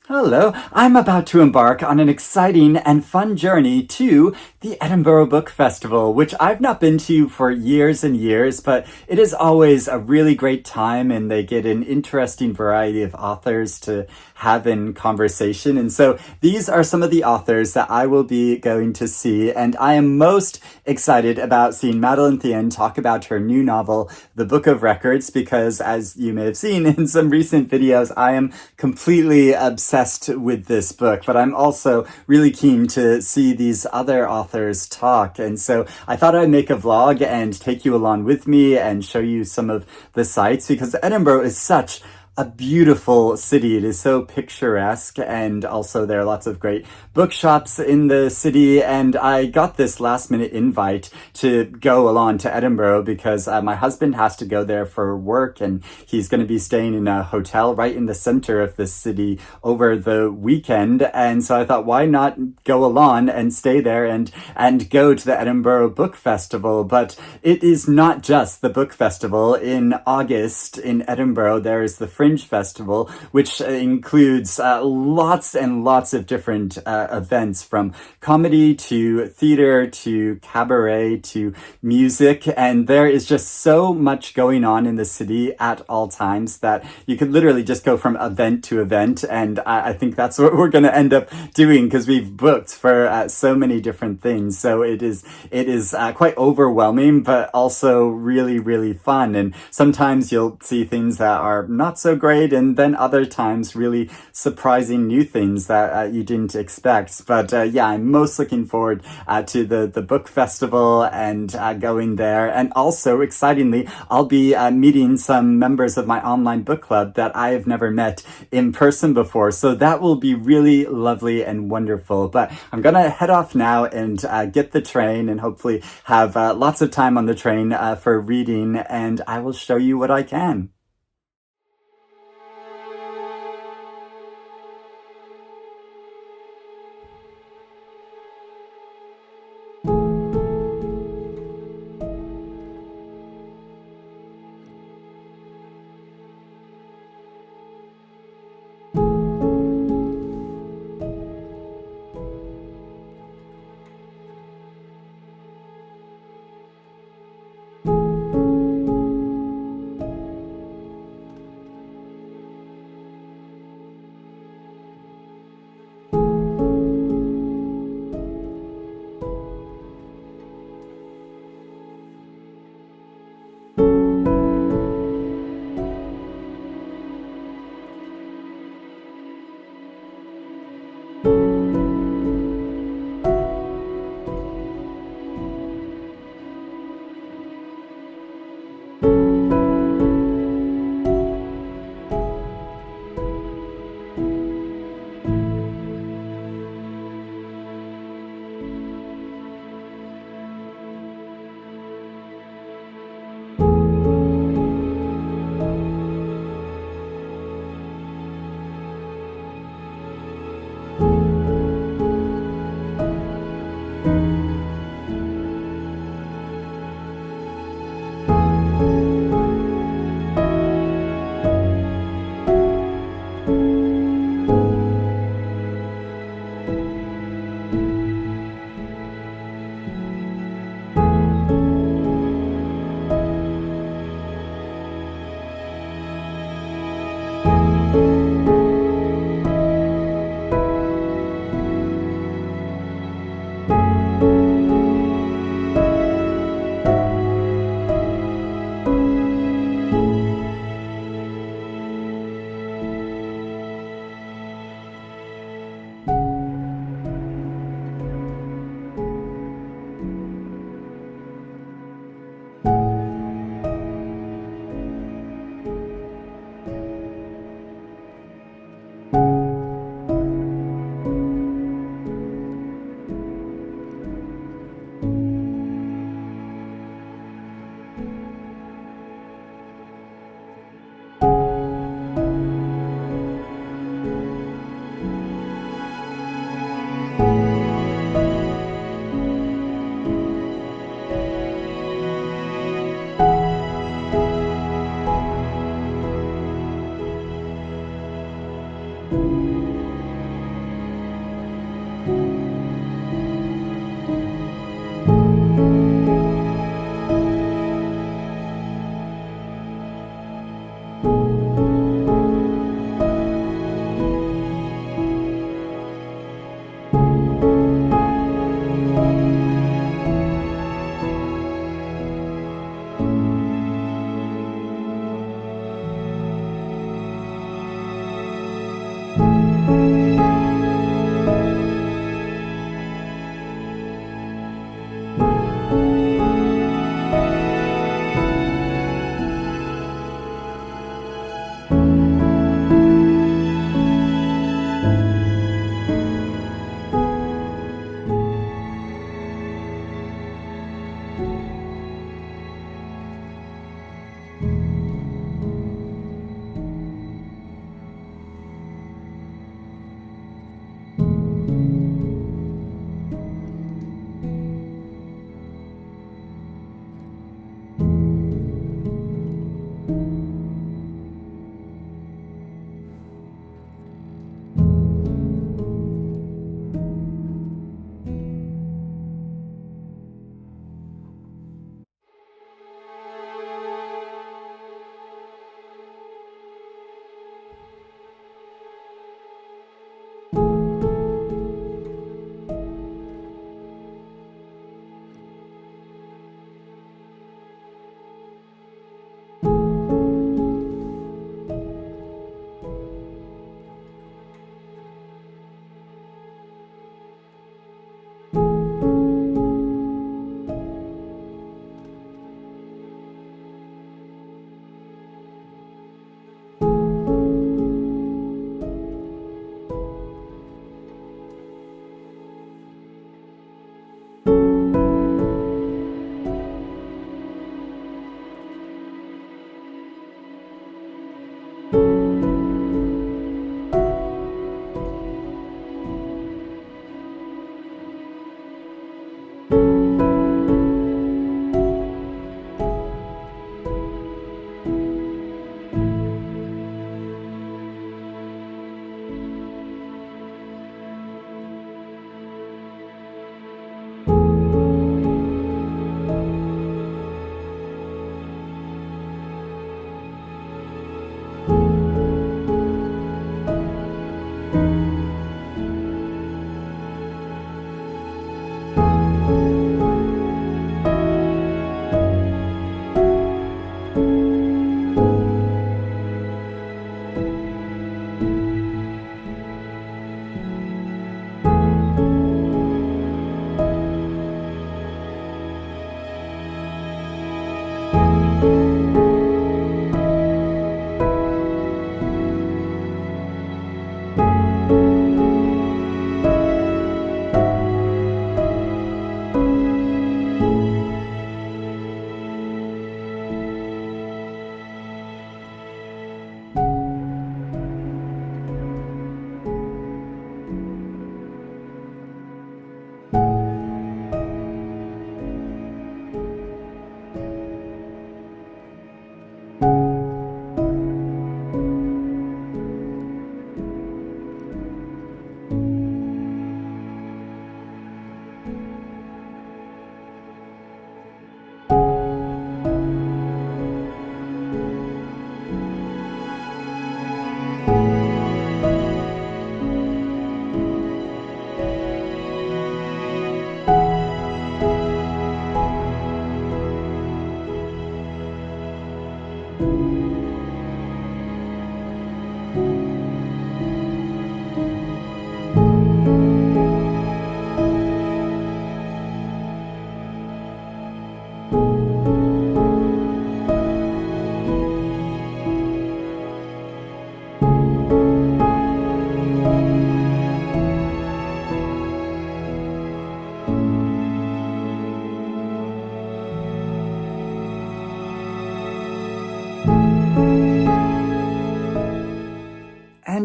Hello, I'm about to embark on an exciting and fun journey to the Edinburgh Book Festival, which I've not been to for years and years, but it is always a really great time and they get an interesting variety of authors to have in conversation. And so these are some of the authors that I will be going to see, and I am most excited about seeing Madeline Thien talk about her new novel, The Book of Records, because as you may have seen in some recent videos, I am completely obsessed with this book, but I'm also really keen to see these other authors talk. And so I thought I'd make a vlog and take you along with me and show you some of the sights, because Edinburgh is such a beautiful city. It is so picturesque, and also there are lots of great bookshops in the city. And I got this last minute invite to go along to Edinburgh because my husband has to go there for work, and he's going to be staying in a hotel right in the center of the city over the weekend. And so I thought, why not go along and stay there and go to the Edinburgh Book Festival? But it is not just the book festival. In August in Edinburgh, there is the Fringe Festival, which includes lots and lots of different events, from comedy to theater to cabaret to music. And there is just so much going on in the city at all times that you could literally just go from event to event. And I think that's what we're going to end up doing, because we've booked for so many different things. So it is quite overwhelming, but also really, really fun. And sometimes you'll see things that are not so great, and then other times really surprising new things that you didn't expect. But yeah, I'm most looking forward to the book festival and going there. And also, excitingly, I'll be meeting some members of my online book club that I have never met in person before. So that will be really lovely and wonderful. But I'm gonna head off now and get the train, and hopefully have lots of time on the train for reading, and I will show you what I can.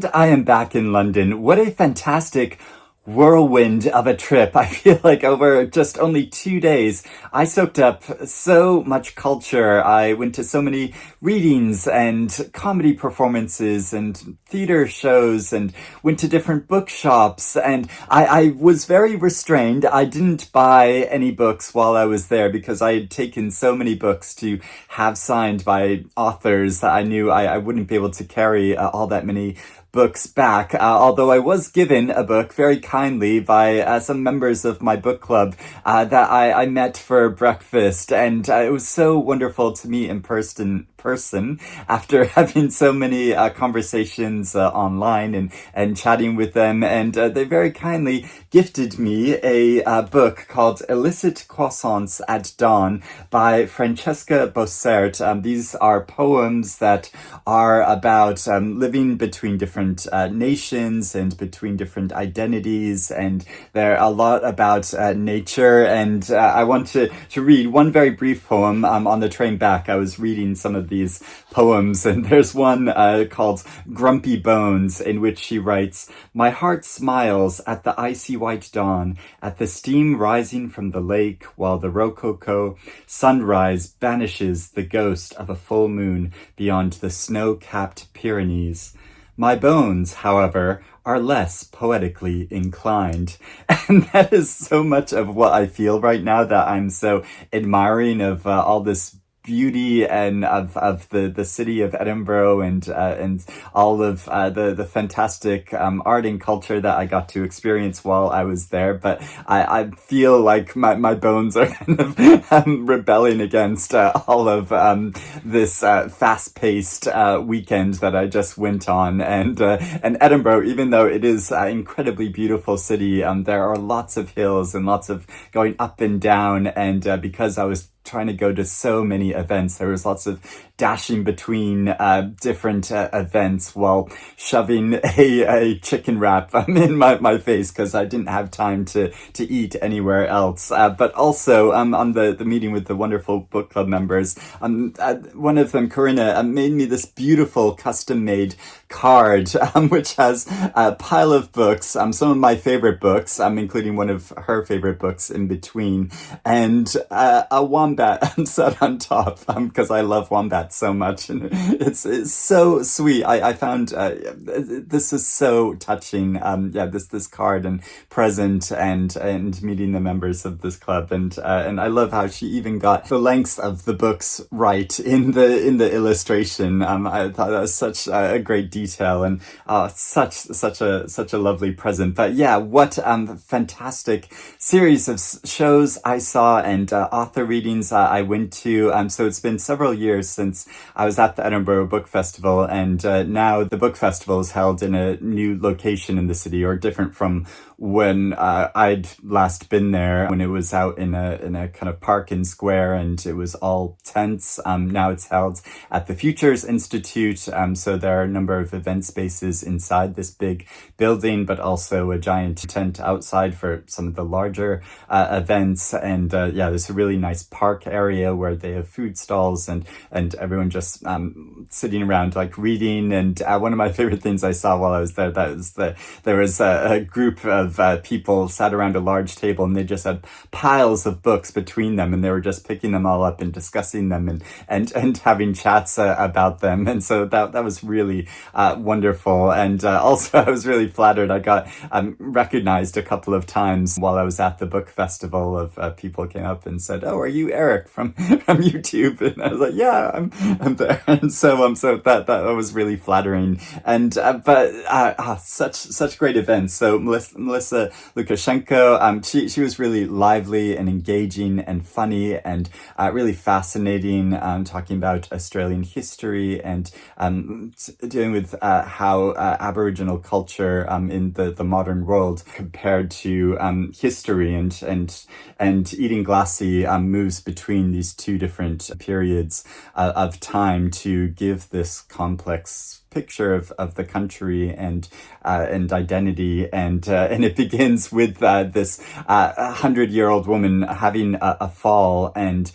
And I am back in London. What a fantastic whirlwind of a trip. I feel like over just only 2 days, I soaked up so much culture. I went to so many readings and comedy performances and theater shows and went to different bookshops. And I was very restrained. I didn't buy any books while I was there because I had taken so many books to have signed by authors that I knew I wouldn't be able to carry all that many books back, although I was given a book very kindly by some members of my book club that I met for breakfast, and it was so wonderful to meet in person after having so many conversations online and chatting with them, and they very kindly gifted me a book called Illicit Croissants at Dawn by Francesca Bossert. These are poems that are about living between different nations and between different identities, and they're a lot about nature. And I want to read one very brief poem. On the train back, I was reading some of these poems, and there's one called Grumpy Bones, in which she writes, "My heart smiles at the icy white dawn, at the steam rising from the lake, while the rococo sunrise banishes the ghost of a full moon beyond the snow-capped Pyrenees. My bones, however, are less poetically inclined." And that is so much of what I feel right now, that I'm so admiring of all this beauty and of the city of Edinburgh and all of the fantastic art and culture that I got to experience while I was there. But I feel like my bones are kind of rebelling against all of this fast-paced weekend that I just went on. And Edinburgh, even though it is an incredibly beautiful city, there are lots of hills and lots of going up and down, and because I was trying to go to so many events, there was lots of dashing between different events while shoving a chicken wrap in my face because I didn't have time to eat anywhere else. But also on the meeting with the wonderful book club members, one of them, Corinna, made me this beautiful custom-made card which has a pile of books, some of my favorite books, including one of her favorite books in between, and a wombat sat on top because I love wombats so much, and it's so sweet. I found this is so touching. This card and present and meeting the members of this club, and I love how she even got the length of the books right in the illustration. I thought that was such a great detail, and such a lovely present. But yeah, what fantastic series of shows I saw and author readings I went to. So it's been several years since I was at the Edinburgh Book Festival, and now the book festival is held in a new location in the city, or different from when I'd last been there, when it was out in a kind of park and square, and it was all tents. Now it's held at the Futures Institute, so there are a number of event spaces inside this big building, but also a giant tent outside for some of the larger events. And there's a really nice park area where they have food stalls and everyone just sitting around like reading. And one of my favorite things I saw while I was there, there was a group of people sat around a large table, and they just had piles of books between them, and they were just picking them all up and discussing them and having chats about them. And so that was really wonderful. And also I was really flattered. I got recognized a couple of times while I was at the book festival. Of people came up and said, "Oh, are you Eric from YouTube?" And I was like, "Yeah, I'm there." And so that was really flattering. And but such great events. So Melissa Lucashenko, she was really lively and engaging and funny and really fascinating, talking about Australian history and dealing with how Aboriginal culture in the modern world compared to history, and Edenglassie moves between these two different periods of time to give this complex picture of the country and identity, and it begins with this 100-year-old woman having a fall, and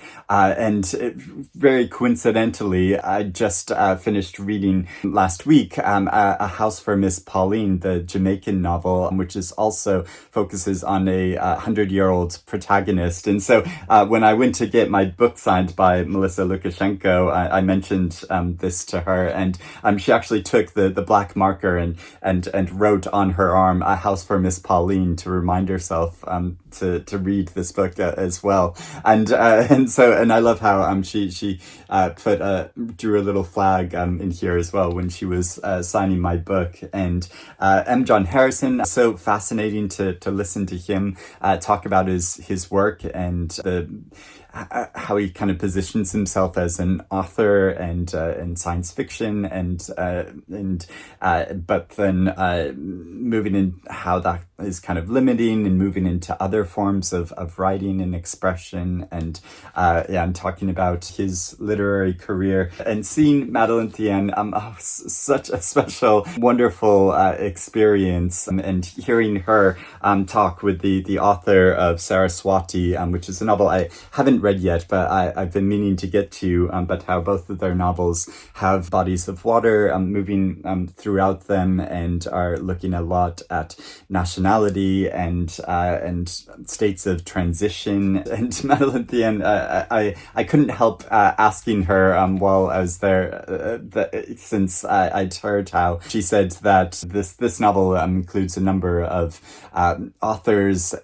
very coincidentally, I just finished reading last week A House for Miss Pauline, the Jamaican novel, which is also focuses on a 100-year-old protagonist. And so when I went to get my book signed by Melissa Lucashenko, I mentioned this to her, and she actually took the black marker and wrote on her arm A House for Miss Pauline to remind herself to read this book as well. And I love how she drew a little flag in here as well when she was signing my book. And M. John Harrison, so fascinating to listen to him talk about his work and how he kind of positions himself as an author and in science fiction, but then moving in how that is kind of limiting and moving into other forms of writing and expression, and I'm talking about his literary career and seeing Madeline Thien. Such a special, wonderful experience, and hearing her talk with the author of Saraswati, which is a novel I haven't read yet, but I've been meaning to get to, but how both of their novels have bodies of water moving throughout them and are looking a lot at nationality and states of transition. And Madeline Thien, I couldn't help asking her while I was there, since I'd heard how she said that this novel includes a number of authors,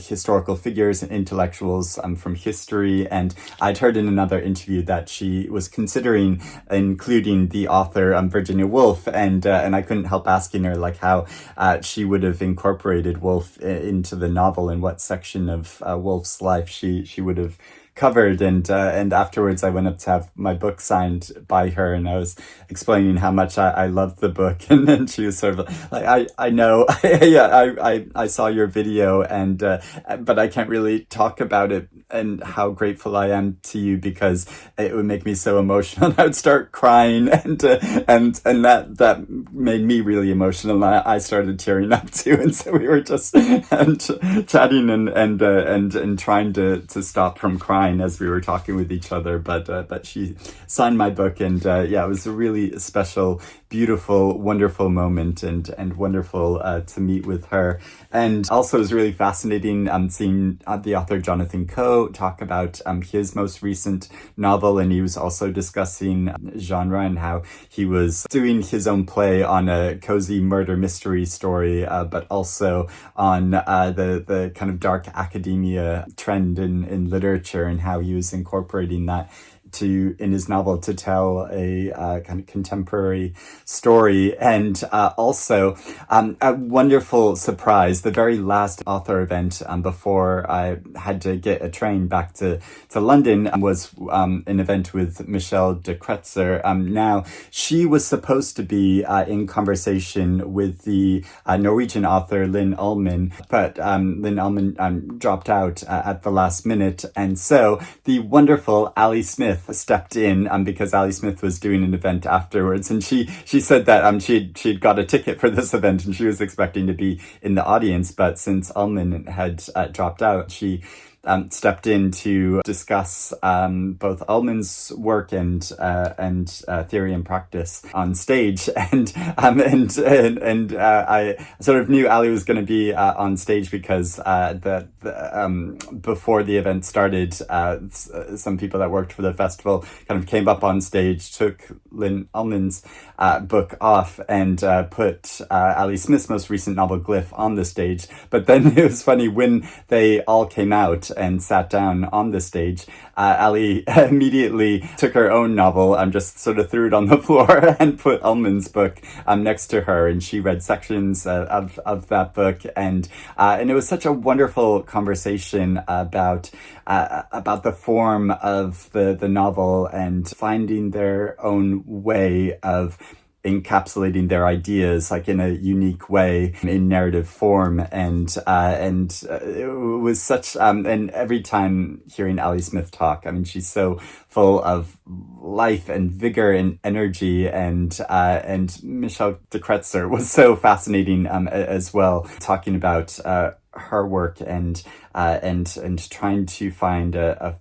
historical figures and intellectuals from history. And I'd heard in another interview that she was considering including the author Virginia Woolf, and I couldn't help asking her like how she would have incorporated Woolf into the novel and what section of Woolf's life she would have covered. And afterwards I went up to have my book signed by her, and I was explaining how much I loved the book, and then she was sort of like, I know, yeah, I saw your video, and but I can't really talk about it and how grateful I am to you because it would make me so emotional. I would start crying, and that made me really emotional. I started tearing up too, and so we were just chatting and trying to stop from crying as we were talking with each other. But she signed my book, and it was a really special, beautiful, wonderful moment, and wonderful to meet with her. And also it was really fascinating seeing the author Jonathan Coe talk about his most recent novel, and he was also discussing genre and how he was doing his own play on a cozy murder mystery story, but also on the kind of dark academia trend in literature, and how he was incorporating that in his novel to tell a kind of contemporary story. And also a wonderful surprise, the very last author event before I had to get a train back to London was an event with Michelle de Kretser. Now, she was supposed to be in conversation with the Norwegian author Linn Ullman, but Linn Ullman dropped out at the last minute, and so the wonderful Ali Smith stepped in because Ali Smith was doing an event afterwards, and she said that she'd got a ticket for this event and she was expecting to be in the audience, but since Ullman had dropped out, she stepped in to discuss both Ullman's work and theory and practice on stage, and I sort of knew Ali was going to be on stage because before the event started, some people that worked for the festival kind of came up on stage, took Linn Ullman's book off, and put Ali Smith's most recent novel Gliff on the stage. But then it was funny when they all came out and sat down on the stage, Ali immediately took her own novel and just sort of threw it on the floor and put Ullman's book next to her, and she read sections of that book, and it was such a wonderful conversation about the form of the novel and finding their own way of encapsulating their ideas like in a unique way in narrative form, and it was such and every time hearing Ali Smith talk, I mean, she's so full of life and vigor and energy, and Michel de Kretser was so fascinating as well, talking about her work and trying to find a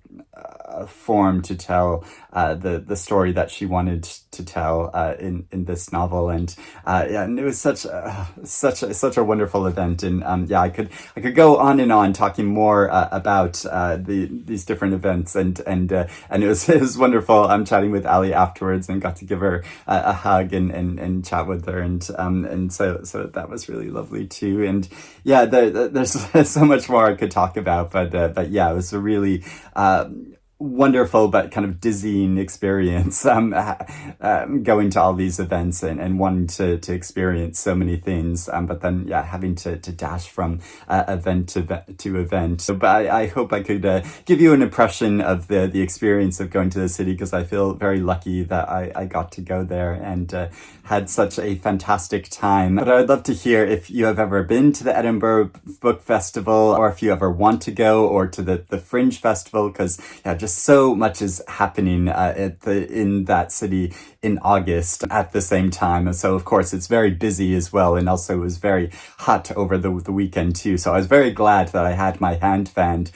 form to tell the story that she wanted to tell in this novel, and it was such a wonderful event, and I could go on and on talking more about these different events, and it was wonderful. I'm chatting with Ali afterwards and got to give her a hug and chat with her, and so that was really lovely too. And yeah, there's so much more I could talk about, but yeah, it was a really wonderful but kind of dizzying experience going to all these events and wanting to experience so many things, but then having to dash from event to event. But I hope I could give you an impression of the experience of going to the city, because I feel very lucky that I got to go there and had such a fantastic time. But I'd love to hear if you have ever been to the Edinburgh Book Festival, or if you ever want to go, or to the Fringe Festival, because just so much is happening in that city in August at the same time. And so of course it's very busy as well, and also it was very hot over the weekend too. So I was very glad that I had my hand fan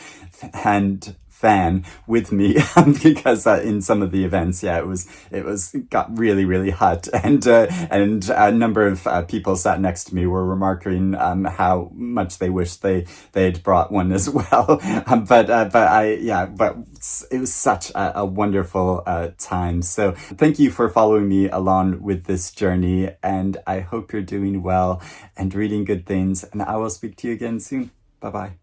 with me because in some of the events, it got really hot, and a number of people sat next to me were remarking how much they wish they had brought one as well. But it was such a wonderful time. So thank you for following me along with this journey, and I hope you're doing well and reading good things, and I will speak to you again soon. Bye bye.